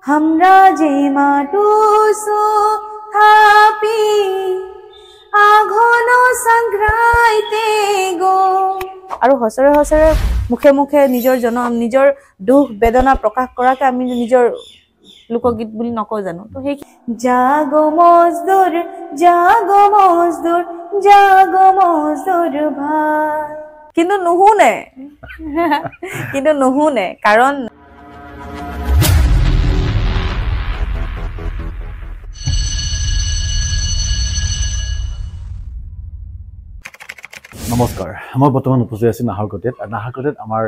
हमरा जे माटुसो थापी आघन संग्राइते गो আৰু হসৰে হসৰে মুখে মুখে নিজৰ দুখ বেদনা প্ৰকাশ কৰাকে আমি নিজৰ লোকগীত বুলি নকওঁ জানো তো সেই জাগো মজদুৰ ভাই কিন্তু নুহুনে কাৰণ নমস্কাৰ মই বৰ্তমান উপস্থিত আছো নাহৰকটীয়াত আমাৰ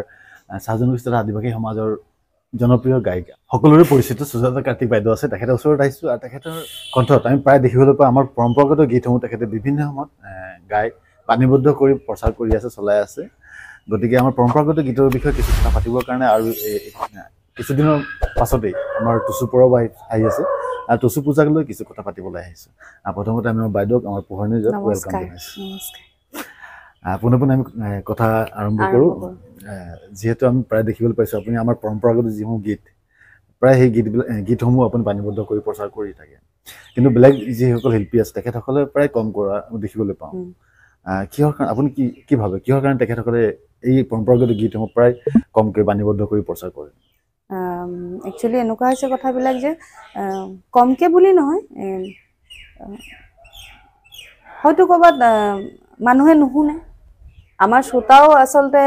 সাজনগোষ্ঠীৰ আদিবাসী সমাজৰ জনপ্ৰিয় গায়িকা সকলোৰে পৰিচিত সুজাতা কাৰ্তিক বাইদেউ আছে তেখেতৰ ওচৰত আহিছো আৰু তেখেতৰ কণ্ঠত আমি প্ৰায় দেখিবলৈ পাওঁ আমাৰ পৰম্পৰাগত গীতসমূহ তেখেতে বিভিন্ন সময়ত গাই পানীবদ্ধ কৰি প্ৰচাৰ কৰি আছে চলাই আছে গতিকে আমাৰ পৰম্পৰাগত গীতৰ বিষয়ে কিছু কথা পাতিবৰ কাৰণে আৰু কিছুদিনৰ পাছতেই আমাৰ টুচু পৰব আহি আছে আৰু টুচু পূজাক লৈ কিছু কথা পাতিবলৈ আহিছো প্ৰথমতে আমি আমাৰ বাইদেউক আমাৰ পোহৰণি জক ৱেলকাম জনাইছো পুনঃ আমি কথা আৰম্ভ কৰো যেহেতু আমি প্ৰায় দেখিবলৈ পাইছো আপুনি আমাৰ পৰম্পৰাগত যিসমূহ গীত প্ৰায় সেই গীতসমূহ আপুনি পানীবদ্ধ কৰি প্ৰচাৰ কৰি থাকে কিন্তু বেলেগ যিসকল শিল্পী আছে তেখেতসকলে প্ৰায় কম কৰা দেখিবলৈ পাওঁ কিহৰ কাৰণে আপুনি কি ভাবে কিহৰ কাৰণে তেখেতসকলে এই পৰম্পৰাগত গীতসমূহ প্ৰায় কমকৈ পানীবদ্ধ কৰি প্ৰচাৰ কৰে একচুৱেলি এনেকুৱা হৈছে কথাবিলাক যে কমকে বুলি নহয় হয়তো ক'ৰবাত মানুহে নুশুনে আমাৰ শ্ৰোতাও আচলতে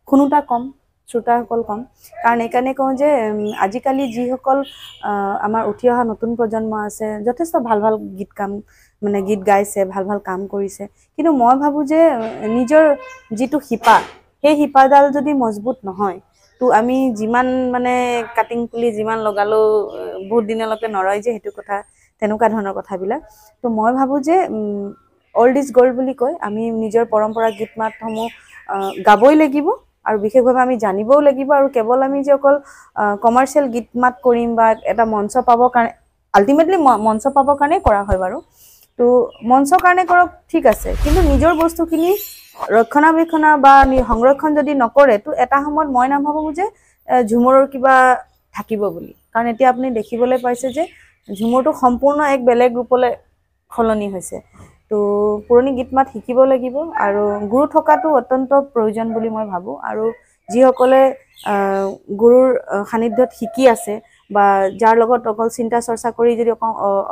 শুনোতা কম শ্ৰোতাসকল কম কাৰণ এইকাৰণে কওঁ যে আজিকালি যিসকল আমাৰ উঠি অহা নতুন প্ৰজন্ম আছে যথেষ্ট ভাল ভাল গীত গাইছে ভাল ভাল কাম কৰিছে কিন্তু মই ভাবোঁ যে নিজৰ যিটো শিপা সেই শিপাডাল যদি মজবুত নহয় তো আমি যিমান মানে কাটিং পুলি যিমান লগালেও বহুত দিনলৈকে নৰয় যে সেইটো কথা তেনেকুৱা ধৰণৰ কথাবিলাক তো মই ভাবোঁ যে অল্ড ইজ গল্ড বুলি কয় আমি নিজৰ পৰম্পৰা গীত মাতসমূহ গাবই লাগিব আৰু বিশেষভাৱে আমি জানিবও লাগিব আৰু কেৱল আমি যে অকল কমাৰ্চিয়েল গীত মাত কৰিম বা এটা মঞ্চ পাবৰ কাৰণে আল্টিমেটলি মঞ্চ পাবৰ কাৰণে কৰা হয় বাৰু তো মঞ্চৰ কাৰণে কৰক ঠিক আছে কিন্তু নিজৰ বস্তুখিনি ৰক্ষণাবেক্ষণ বা সংৰক্ষণ যদি নকৰে তো এটা সময়ত মই নাভাবোঁ যে ঝুমুৰৰ কিবা থাকিব বুলি কাৰণ এতিয়া আপুনি দেখিবলৈ পাইছে যে ঝুমুৰটো সম্পূৰ্ণ এক বেলেগ ৰূপলৈ সলনি হৈছে তো পুৰণি গীত মাত শিকিব লাগিব আৰু গুৰু থকাটো অত্যন্ত প্ৰয়োজন বুলি মই ভাবোঁ আৰু যিসকলে গুৰুৰ সান্নিধ্যত শিকি আছে বা যাৰ লগত অকল চিন্তা চৰ্চা কৰি যদি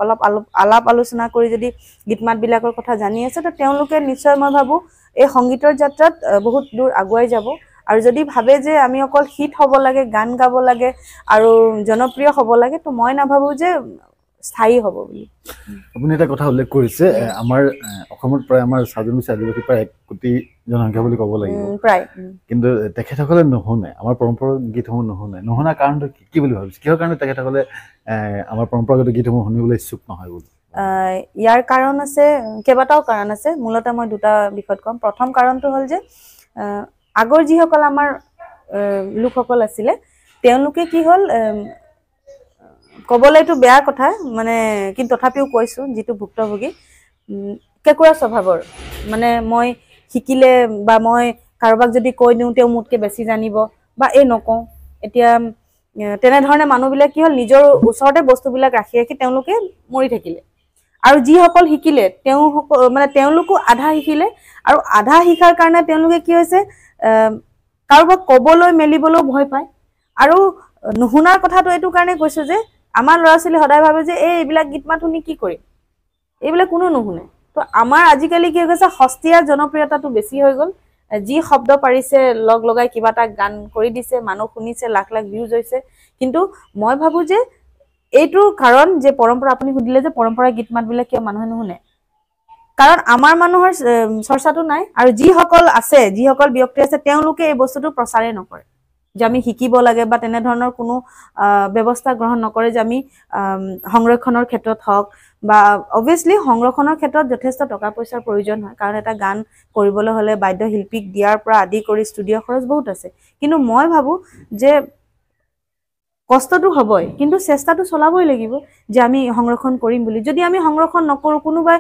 অলপ আলাপ আলোচনা কৰি যদি গীত মাতবিলাকৰ কথা জানি আছে তো তেওঁলোকে নিশ্চয় মই ভাবোঁ এই সংগীতৰ যাত্ৰাত বহুত দূৰ আগুৱাই যাব আৰু যদি ভাবে যে আমি অকল হিট হ'ব লাগে গান গাব লাগে আৰু জনপ্ৰিয় হ'ব লাগে তো মই নাভাবোঁ যে স্থায়ী হ'ব বুলি আপুনি এটা কথা উল্লেখ কৰিছে আমাৰ অসমত প্ৰায় আমাৰ সাজনগোষ্ঠী আদিবাসী প্ৰায় 1 কোটি জনসংখ্যা বুলি ক'ব লাগিব প্ৰায় কিন্তু তেখেতসকলে নুশুনে আমাৰ পৰম্পৰাগত গীতসমূহ নুশুনা কাৰণটো কি বুলি ভাবিছে কিহৰ কাৰণে তেখেতসকলে আমাৰ পৰম্পৰাগত গীতসমূহ শুনিবলৈ ইচ্ছুক নহয় বুলি ইয়াৰ কাৰণ আছে কেইবাটাও কাৰণ আছে মূলতঃ মই দুটা বিষয়ত ক'ম প্ৰথম কাৰণটো হ'ল যে আগৰ যিসকল আমাৰ লোকসকল আছিলে তেওঁলোকে কি হ'ল ক'বলৈতো বেয়া কথা মানে কিন্তু তথাপিও কৈছোঁ যিটো ভুক্তভোগী কেঁকুৰা স্বভাৱৰ মানে মই শিকিলে বা মই কাৰোবাক যদি কৈ দিওঁ তেওঁ মোতকৈ বেছি জানিব বা নকওঁ এতিয়া তেনেধৰণে মানুহবিলাক কি হ'ল নিজৰ ওচৰতে বস্তুবিলাক ৰাখি তেওঁলোকে মৰি থাকিলে আৰু যিসকল শিকিলে তেওঁলোকো আধা শিকিলে আৰু আধা শিকাৰ কাৰণে তেওঁলোকে কি হৈছে কাৰোবাক ক'বলৈ মেলিবলৈও ভয় পায় আৰু নুশুনাৰ কথাটো এইটো কাৰণে কৈছোঁ যে আমাৰ ল'ৰা ছোৱালী সদায় ভাবে যে এইবিলাক গীত মাত শুনি কি কৰিম এইবিলাক কোনো নুশুনে তো আমাৰ আজিকালি কি হৈ গৈছে সস্তীয়া জনপ্ৰিয়তাটো বেছি হৈ গ'ল যি শব্দ পাৰিছে লগাই কিবা এটা গান কৰি দিছে মানুহ শুনিছে লাখ লাখ ভিউজ হৈছে কিন্তু মই ভাবোঁ যে এইটো কাৰণ যে পৰম্পৰা আপুনি সুধিলে যে পৰম্পৰা গীত মাতবিলাক কিয় মানুহে নুশুনে কাৰণ আমাৰ মানুহৰ চৰ্চাটো নাই আৰু যিসকল ব্যক্তি আছে তেওঁলোকে এই বস্তুটো প্ৰচাৰে নকৰে যে আমি শিকিব লাগে বা তেনেধৰণৰ কোনো ব্যৱস্থা গ্ৰহণ নকৰে যে আমি সংৰক্ষণৰ ক্ষেত্ৰত হওক বা অবভিয়াছলি সংৰক্ষণৰ ক্ষেত্ৰত যথেষ্ট টকা পইচাৰ প্ৰয়োজন হয় কাৰণ এটা গান কৰিবলৈ হ'লে বাদ্যশিল্পীক দিয়াৰ পৰা আদি কৰি ষ্টুডিঅ' খৰচ বহুত আছে কিন্তু মই ভাবোঁ যে কষ্টটো হ'বই কিন্তু চেষ্টাটো চলাবই লাগিব যে আমি সংৰক্ষণ কৰিম বুলি যদি আমি সংৰক্ষণ নকৰোঁ কোনোবাই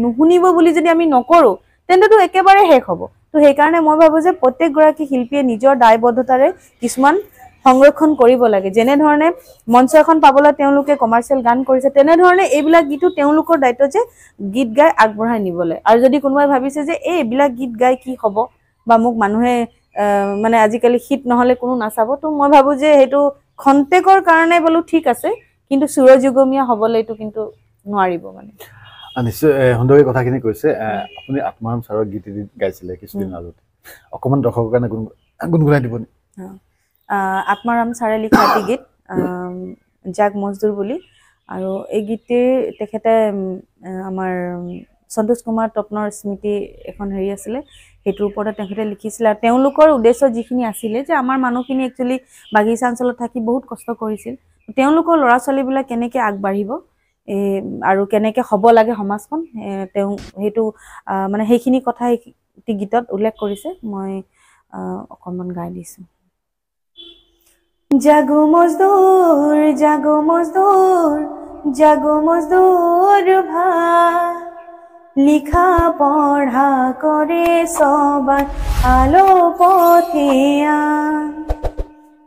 নুশুনিব বুলি যদি আমি নকৰোঁ তেন্তেতো একেবাৰে শেষ হ'ব তো সেইকাৰণে মই ভাবোঁ যে প্ৰত্যেকগৰাকী শিল্পীয়ে নিজৰ দায়বদ্ধতাৰে কিছুমান সংৰক্ষণ কৰিব লাগে যেনে ধৰণে মঞ্চ এখন পাবলৈ তেওঁলোকে কমাৰ্চিয়েল গান কৰিছে তেনে ধৰণে এইবিলাক গীতো তেওঁলোকৰ দায়িত্ব যে গীত গাই আগবঢ়াই নিবলৈ আৰু যদি কোনোবাই ভাবিছে যে এইবিলাক গীত গাই কি হ'ব বা মোক মানুহে মানে আজিকালি হিট নহলে কোনো নাচাব তো মই ভাবো যে সেইটো খন্তেকৰ কাৰণে বলো ঠিক আছে কিন্তু সুৰযুগমীয়া হ'বলৈ এইটো কিন্তু নোৱাৰিব মানে নিশ্চয় সুন্দৰকৈ কথাখিনি কৈছে আপুনি আত্মাৰাম ছাৰৰ গীত গাইছিলে কিছুদিন আগতে অকমান দৰ্শকৰ কাৰণে গুণগুণাই দিব নি আত্মাৰাম ছাৰে লিখা এটি গীত জাগ মজদুৰ বুলি আৰু এই গীতটিৰ তেখেতে আমাৰ সন্তোষ কুমাৰ তপনৰ স্মৃতি এখন হেৰি আছিলে সেইটোৰ ওপৰতে তেখেতে লিখিছিলে আৰু তেওঁলোকৰ উদ্দেশ্য যিখিনি আছিলে যে আমাৰ মানুহখিনি একচুৱেলি বাগিচা অঞ্চলত থাকি বহুত কষ্ট কৰিছিল তেওঁলোকৰ ল'ৰা ছোৱালীবিলাক কেনেকৈ আগবাঢ়িব আৰু কেনেকৈ হ'ব লাগে সমাজখন তেওঁ সেইটো মানে সেইখিনি কথা গীতত উল্লেখ কৰিছে মই অকণমান গাই দিছোঁ জাগো মজদুৰ জাগো মজদুৰ জাগো মজদুৰ ভাই লিখা পঢ়া কৰে সবাই আলো পথে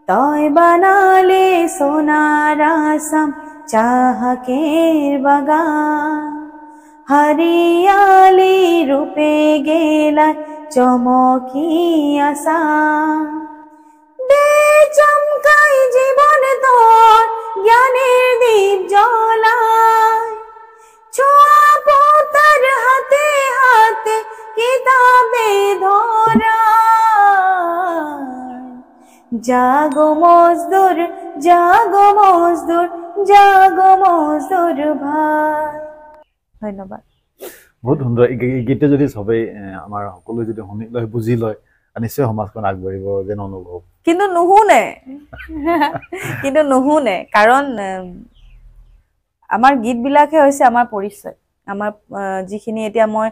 তই বানালে সোনার আসাম চাহকের বাগান হরিয়ালি রূপে গেলা চমকি আসা দে চমকাই জীবন তোর জ্ঞানের দীপ জ্বলায় ছোঁয়া পোতার হাতে হাতে কিতাবে ধরা জাগো মজদুর জাগো মজদুর জাগো মজদুর ভাই ধন্যবাদ বহুত সুন্দৰ এই গীতে যদি সবেই আমাৰ সকলোৱে যদি শুনি লয় বুজি লয় নিশ্চয় সমাজখন আগবাঢ়িব যেন অনুভৱ কিন্তু নুশুনে কাৰণ আমাৰ গীতবিলাকে হৈছে আমাৰ পৰিচয় আমাৰ যিখিনি এতিয়া মই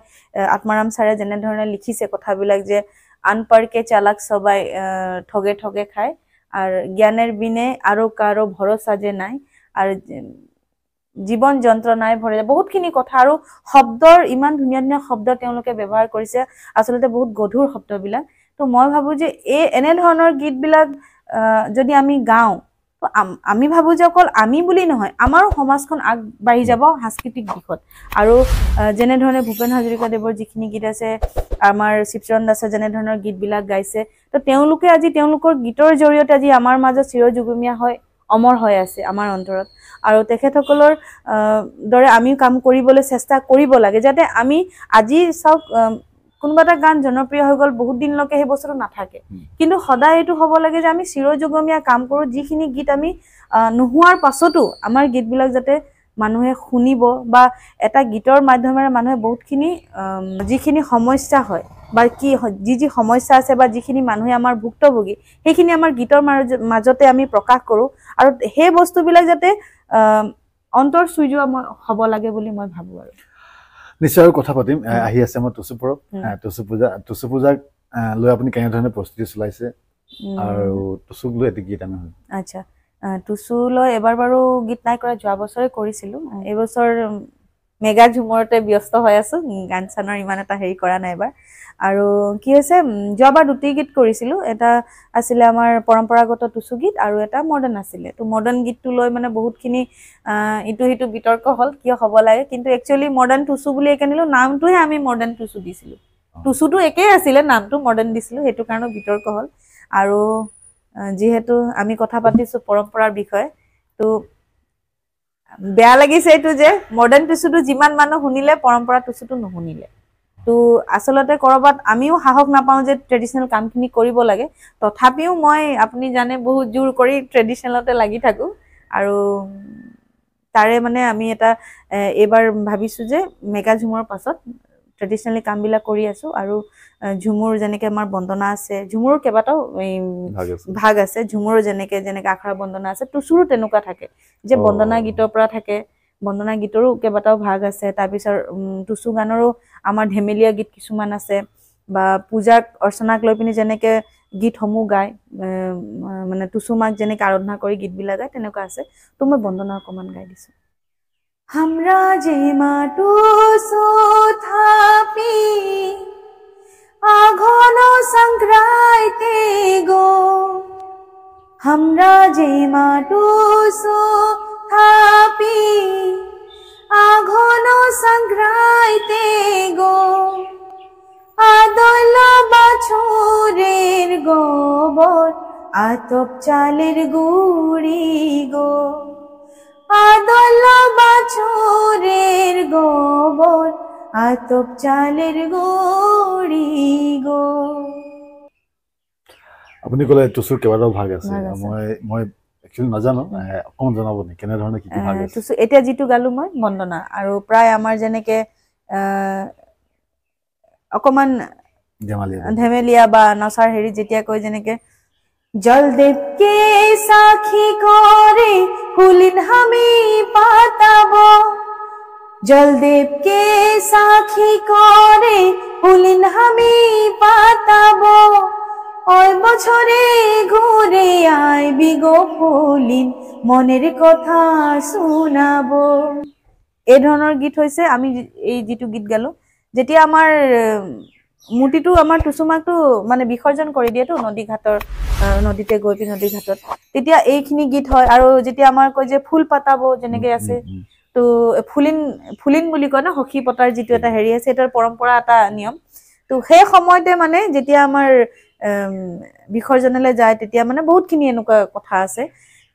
আত্মাৰাম ছাৰে যেনে ধৰণে লিখিছে কথাবিলাক যে আনপাৰকে চালাক সবাই ঠগে ঠগে খায় আৰ জ্ঞানেৰ বিনে আৰো কাৰো ভৰসা যে নাই আৰ জীবন যন্ত্ৰণায় ভৰে বহুতখিনি কথা আৰু শব্দৰ ইমান ধুনীয়া ধুনীয়া শব্দ তেওঁলোকে ব্যৱহাৰ কৰিছে আসলতে বহুত গধুৰ শব্দবিলাক তো মই ভাবো যে এই এনে ধৰণৰ গীতবিলাক যদি আমি গাওঁ তো আমি ভাবো যে অকল আমি বুলি নহয় আমাৰ সমাজখন আগবাঢ়ি যাব সাংস্কৃতিক দিশত আৰু যেনে ধৰণে ভূপেন হাজৰিকা দেৱৰ যিখিনি গীত আছে আমাৰ শিৱচৰণ দাসে যেনে ধৰণৰ গীতবিলাক গাইছে তো তেওঁলোকে আজি তেওঁলোকৰ গীতৰ জৰিয়তে আজি আমাৰ মাজত চিৰযুগমীয়া হয় অমৰ হৈ আছে আমাৰ অন্তৰত আৰু তেখেতসকলৰ দৰে আমি কাম কৰিবলৈ চেষ্টা কৰিব লাগে যাতে আমি আজি সব কোনোবা এটা গান জনপ্ৰিয় হৈ গ'ল বহুত দিনলৈকে সেই বস্তুটো নাথাকে কিন্তু সদায় এইটো হ'ব লাগে যে আমি চিৰযুগমীয়া কাম কৰোঁ যিখিনি গীত আমি নোহোৱাৰ পাছতো আমাৰ গীতবিলাক যাতে মানুহে শুনিব বা এটা গীতৰ মাধ্যমেৰে মানুহে বহুতখিনি যিখিনি সমস্যা হয় বা কি যি সমস্যা আছে বা যিখিনি মানুহে আমাৰ ভুক্তভোগী সেইখিনি আমাৰ গীতৰ মাজতে আমি প্ৰকাশ কৰোঁ আৰু সেই বস্তুবিলাক যাতে অন্তৰ চুই যোৱা হ'ব লাগে বুলি মই ভাবোঁ আৰু নিশ্চয় কথা পাতিম আহি আছে মই টুচু পূজাক লৈ আপুনি কেনেধৰণে প্ৰস্তুতি চলাইছে আৰু টুচুক লৈ এটি গীত আমি আচ্ছা টুচু লৈ এবাৰ বাৰু গীত নাই কৰা যোৱা বছৰে কৰিছিলোঁ এইবছৰ মেগা ঝুমৰতে ব্যস্ত হৈ আছোঁ গান চানৰ ইমান এটা হেৰি কৰা নাই এবাৰ আৰু কি হৈছে যোৱাবাৰ দুটি গীত কৰিছিলোঁ এটা আছিলে আমাৰ পৰম্পৰাগত টুচু গীত আৰু এটা মডাৰ্ণ আছিলে তো মডাৰ্ণ গীতটো লৈ মানে বহুতখিনি ইটো সিটো বিতৰ্ক হ'ল কিয় হ'ব লাগে কিন্তু একচুৱেলি মডাৰ্ণ টুচু বুলি একেনিলোঁ নামটোহে আমি মডাৰ্ণ টুচু দিছিলোঁ টুচুটো একেই আছিলে নামটো মডাৰ্ণ দিছিলোঁ সেইটো কাৰণে বিতৰ্ক হ'ল আৰু যিহেতু আমি কথা পাতিছোঁ পৰম্পৰাৰ বিষয়ে তো বেয়া লাগিছে এইটো যে মডাৰ্ণ টুচুটো যিমান মানুহ শুনিলে পৰম্পৰা টুচুটো নুশুনিলে তো আচলতে কৰবাত আমিও সাহস নাপাওঁ যে ট্ৰেডিশনেল কামখিনি কৰিব লাগে তথাপিও মই আপুনি জানে বহুত জোৰ কৰি ট্ৰেডিশনেলতে লাগি থাকোঁ আৰু তাৰে মানে আমি এটা এবাৰ ভাবিছোঁ যে মেগা ঝুমৰ পাছত ট্ৰেডিশনেলি কামবিলাক কৰি আছোঁ আৰু ঝুমুৰ যেনেকৈ আমাৰ বন্দনা আছে ঝুমুৰৰ কেইবাটাও ভাগ আছে ঝুমুৰৰ যেনেকৈ আখৰা বন্দনা আছে টুচুৰো তেনেকুৱা থাকে যে বন্দনা গীতৰ পৰা থাকে বন্দনা গীতৰো কেইবাটাও ভাগ আছে তাৰপিছত টুচু গানৰো আমাৰ ধেমেলীয়া গীত কিছুমান আছে বা পূজাক অৰ্চনাক লৈ পিনি যেনেকৈ গীতসমূহ গায় মানে টুচু মাক যেনেকৈ আৰাধনা কৰি গীতবিলাক গায় তেনেকুৱা আছে তো মই বন্দনা অকণমান গাই দিছোঁ हमरा जे माटो सोथापी आघन संक्रांति गो हमरा जे माटुसो थापी आघन संग्राइते गो आदल बाछुरेर गोबर आतप चालेर गुड़ी गो आदल बाछुरेर गोबर आतप चालेर गुड़ी गो। আপুনি ক'লে টুচুৰ কেইবাটাও ভাগ আছে মই একচুৱেলি নাজানো অকণমান জনাব নেকি কেনেধৰণে কি ভাগ আছে টুচু এতিয়া যিটো গালো মই বন্দনা আৰু প্ৰায় আমাৰ যেনেকে অকমান ধেমেলীয়া বা নচাৰ হেৰি যেতিয়া কয় যেনেকে জলদেৱকে সাক্ষী কৰে ফুলিন হামি পাতাব জলদেৱকে সাক্ষী কৰে ফুলিন হামি পাতাব ওই বছৰে ঘুৰে আইবি গো ফুলিন মনেৰ কথা শুনাবো। এই ধৰণৰ গীত হৈছে আমি এই যিটো গীত গালো যেতিয়া আমাৰ মূৰ্তিটো আমাৰ টুচুমাকটো মানে বিসৰ্জন কৰি দিয়েতো নদী ঘাটৰ নদীতে গৈ পি নদী ঘাটত তেতিয়া এইখিনি গীত হয় আৰু যেতিয়া আমাৰ কয় যে ফুল পাতাব যেনেকে আছে তো ফুলিন বুলি কয় না হখি পতাৰ যিটো এটা হেৰি আছে এটাৰ পৰম্পৰা এটা নিয়ম তো সেই সময়তে মানে যেতিয়া আমাৰ বিসৰ্জনলৈ যায় তেতিয়া মানে বহুতখিনি এনেকুৱা কথা আছে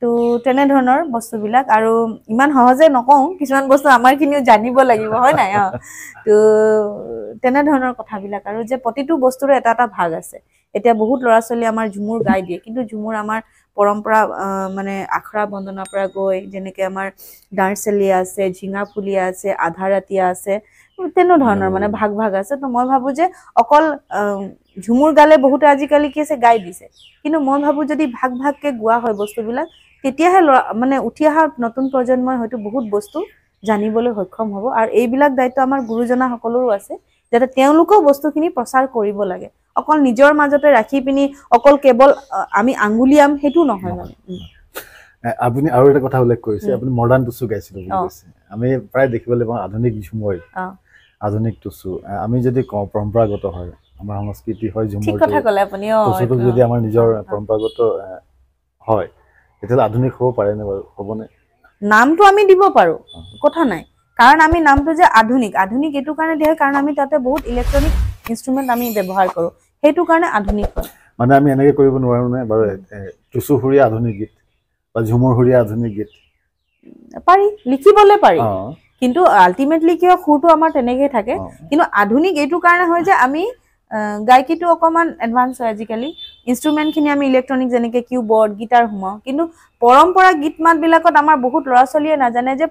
তো তেনে ধৰণৰ বস্তুবিলাক আৰু ইমান সহজে নকওঁ কিছুমান বস্তু আমাৰ খিনিও জানিব লাগিব হয় নাই তো তেনে ধৰণৰ কথাবিলাক আৰু যে প্ৰতিটো বস্তুৰে এটা এটা ভাগ আছে এতিয়া বহুত ল'ৰা ছোৱালী আমাৰ ঝুমুৰ গাই দিয়ে কিন্তু ঝুমুৰ আমাৰ পৰম্পৰা মানে আখৰা বন্দনাৰ পৰা গৈ যেনেকে আমাৰ ডাৰচেলিয়া আছে ঝিঙা ফুলিয়া আছে আধা ৰাতিয়া আছে তেনে ধৰণৰ মানে ভাগ ভাগ আছে তো মই ভাবো যে অকল ঝুমুৰ গালে বহুতে আজিকালি কি আছে গাই দিছে কিন্তু মই ভাবো যদি ভাগ ভাগকে গোৱা হয় বস্তুবিলাক তেতিয়াহে মানে উঠি অহা নতুন প্ৰজন্মই হয়তো বহুত বস্তু জানিবলৈ সক্ষম হ'ব আৰু এইবিলাক দায়িত্ব আমাৰ গুৰুজনা সকলৰো আছে যাতে তেওঁলোকেও বস্তুখিনি প্ৰচাৰ কৰিব লাগে অকল নিজৰ মাজতে ৰাখি পিনি অকল কেৱল আমি আঙ্গুলিয়াম হেতু নহয় মানে আপুনি আৰু এটা কথা উল্লেখ কৰিছে আপুনি মডাৰ্ণ টুচু গাইছিল বুলি কৈছে আমি প্ৰায় দেখিবলৈ পাওঁ আধুনিক ঝুমুৰ আধুনিক টুচু আমি যদি কওঁ পৰম্পৰাগত হয় আমাৰ সংস্কৃতি হয় ঝুমুৰ ঠিক কথা ক'লে আপুনি টুচুটো যদি আমাৰ নিজৰ পৰম্পৰাগত হয় তেতিয়াহ'লে আধুনিক হ'ব পাৰে নে বাৰু হ'বনে নামটো আমি দিব পাৰো কথা নাই কাৰণ আমি নামটো যে আধুনিক এটো কাৰণে দিয়ে কাৰণ আমি তাতে বহুত ইলেক্ট্ৰনিক ইনস্ট্ৰুমেন্ট আমি ব্যৱহাৰ কৰো হেতু কাৰণে আধুনিক হয় মানে আমি এনেকৈ কৰিব নোৱাৰো নে বাৰু টুচু হুৰিয়া আধুনিক গীত বা ঝুমুৰ হুৰিয়া আধুনিক গীত পাৰি লিখিবলৈ পাৰি কিন্তু আলটিমেটলি কি সুৰটো আমাৰ তেনেকৈ থাকে কিন্তু আধুনিক এটো কাৰণে হয় যে আমি গায়কিটো অকমান এডভান্স হয় আজিকালি ইনস্ট্ৰুমেন্টখিনি আমি ইলেক্ট্ৰনিক যেনেকে কিবৰ্ড গিটাৰ হুমাও কিন্তু পৰম্পৰা গীত মাত বিলাকত আমাৰ বহুত ল'ৰা ছোৱালীয়ে নাজানে যে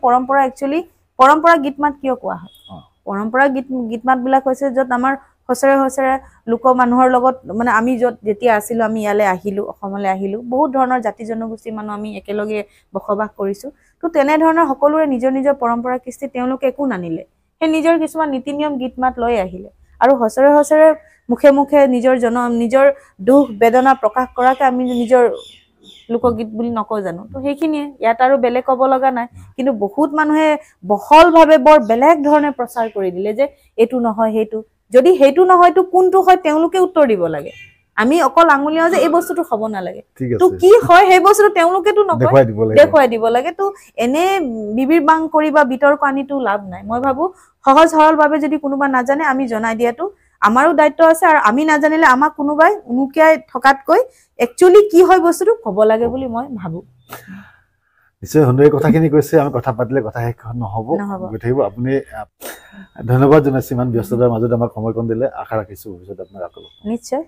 পৰম্পৰা গীত মাত কিয় কোৱা হয় পৰম্পৰা গীত মাত বিলাক হৈছে য'ত আমাৰ হসৰে লোক মানুহৰ লগত মানে আমি য'ত যেতিয়া আছিলো আমি ইয়ালে আহিলো অসমলৈ আহিলো বহুত ধৰণৰ জাতি জনগোষ্ঠী মানুহ আমি একেলগে বসবাস কৰিছো তো তেনে ধৰণৰ সকলোৰে নিজৰ পৰম্পৰা কৃষ্টি তেওঁলোকে একো নানিলে সেই নিজৰ কিছুমান নীতি নিয়ম গীত মাত লৈ আহিলে আৰু হসৰে মুখে নিজৰ নিজৰ দুখ বেদনা প্ৰকাশ কৰাকে আমি নিজৰ লোকগীত বুলি নকওঁ জানো তো সেইখিনিয়ে ইয়াত আৰু বেলেগ ক'ব লগা নাই কিন্তু বহুত মানুহে বহলভাৱে বৰ বেলেগ ধৰণে প্ৰচাৰ কৰি দিলে যে এটো নহয় হেতু যদি হেতু নহয় তো কোনটো হয় তেওঁলোকে উত্তৰ দিব লাগে আমি অকল আঙুলিয়াও যে এই বস্তুটো হ'ব নালাগে তো কি হয় সেই বস্তুটো তেওঁলোকেতো নকয় দেখুৱাই দিব লাগে তো এনে বিবিৰ বাং কৰি বা বিতৰ্ক আনিতো লাভ নাই মই ভাবো সহজ সৰলভাৱে যদি কোনোবা নাজানে আমি জনাই দিয়াটো আমাৰো দায়িত্ব আছে আৰু আমি নাজানিলে আমাক কোনোবাই উনুকিয়াই থকাতকৈ একচুয়ালি কি হয় বস্তুটো ক'ব লাগে বুলি মই ভাবো নিশ্চয় সুন্দৰ কথাখিনি কৈছে আমি কথা পাতিলে কথা শেষ নহ'ব গৈ থাকিব আপুনি ধন্যবাদ জনাইছো ইমান ব্যস্ততাৰ মাজত আমাক সময়কণ দিলে আশা ৰাখিছো ভৱিষ্যতে আপোনাক আকৌ নিশ্চয়